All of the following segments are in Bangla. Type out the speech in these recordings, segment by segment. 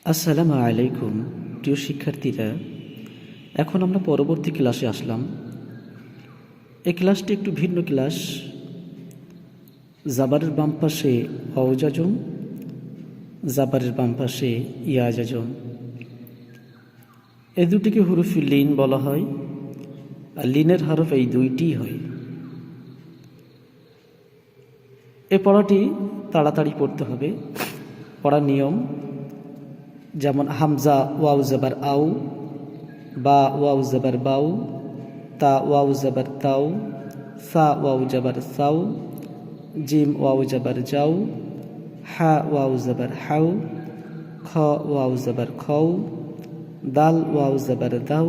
আসসালামু আলাইকুম প্রিয় শিক্ষার্থীরা। এখন আমরা পরবর্তী ক্লাসে আসলাম। এই ক্লাসটি একটু ভিন্ন ক্লাস। জাবারের বাম পাশে অওজাজম, জাবারের বাম পাশে ইয়াজাজম। এই দুটিকে হুরুফে লিন বলা হয়, আর লিনের হরফ এই দুইটিই হয়। এই পড়াটি তাড়াতাড়ি পড়তে হবে। পড়ার নিয়ম যেমন হামজা ওয়াও জাবার আউ, বা ওয়াও জাবার বাউ, তা ওয়াও জাবার তাও, সা ওয়াও জাবার সাউ, জিম ওয়াও জাবার যাও, হা ওয়াও জাবার হাউ, খ ওয়াও জাবার খৌ, দাল ওয়াও জাবার দাউ,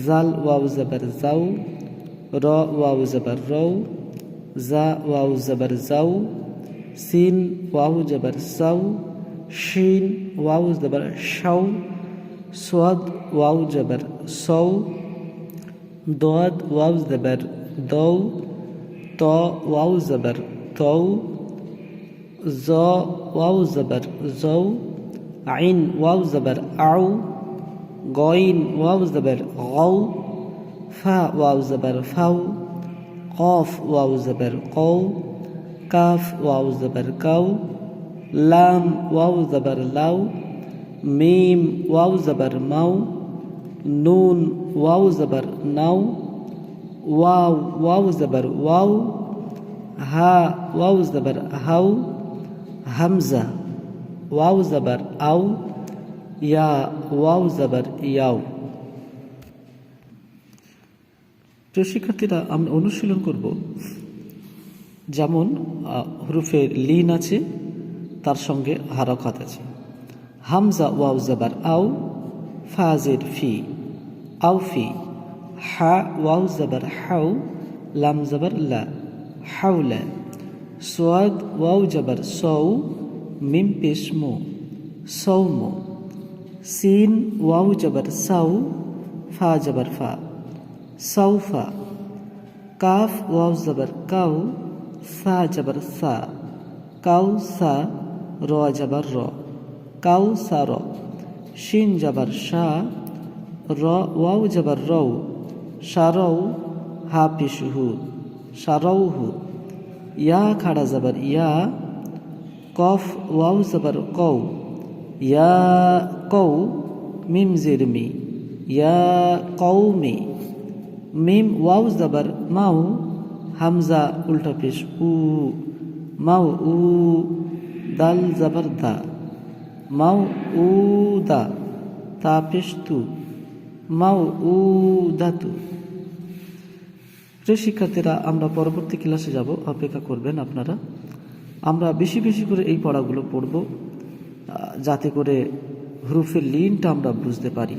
জাল ওয়াও জাবার যাও, র ওয়াও জাবার রৌ, জা ওয়াও জাবার যাও, সিন ওয়াও জাবার সাউ, শিন ওয়াও জাবার শাও, সোয়াদ ওয়াও জাবার সৌ, দোয়াদ ওয়াও জাবার দৌ, ত ওয়াও জাবার তৌ, জ ওয়াও জাবার জৌ, আইন ওয়াও জাবার আউ, গইন ওয়াও জাবার গৌ, ফা ওয়াও জাবার ফাউ, কফ ওয়াও জাবার কৌ, কাফ ওয়াও জাবার কাউ, লাম ওয়াও জাবার লাউ, মিম ওয়াও জাবার মাউ, নুন ওয়াও জাবার নাও, ওয়াও ওয়াও জাবার ওয়াও, হা ওয়াও জাবার হাউ, হামজা ওয়াও জাবার আউ, ইয়া ওয়াও জাবার ইয়াও। প্রিয় শিক্ষার্থীরা, আমরা অনুশীলন করব। যেমন হুরুফে লিন আছে, তার সঙ্গে হারকাত আছে। হামজা ওয়াও জাবার আউ, ফাজের ফি, আউ ফি। হা ওয়াও জাবার হাউ, লাম জাবার লা, হাউলা। সোয়াদ ওয়াও জাবার সৌ, মিম পেশ মো, সৌমো। সিন ওয়াও জাবার সাউ, ফা জাবার ফা, সৌফা। কাফ ওয়াও জাবার কাউ, সা জাবার সা, কাউ সা। র জাবার র, কাউ সা র। শিন জাবার শা, র ওয়াও জাবার রৌ, সারৌ, হা পেশুহু, সারৌহু। ইয়া খাড়া জাবার ইয়া, কফ ওয়াও জাবার কৌ, ইয়া কৌ। মিম জের মি, ইয়া কৌমি। মিম ওয়াও জাবার মাউ, হামজা উল্টা পেশ উ, মাউ উ। দাল জাবার দা, মাউ উ দা, তা পেশ তু, মাউ উ দাতু। প্রিয় শিক্ষার্থীরা, আমরা পরবর্তী ক্লাসে যাব, অপেক্ষা করবেন আপনারা। আমরা বেশি বেশি করে এই পড়াগুলো পড়ব, যাতে করে হুরুফের লিনটা আমরা বুঝতে পারি।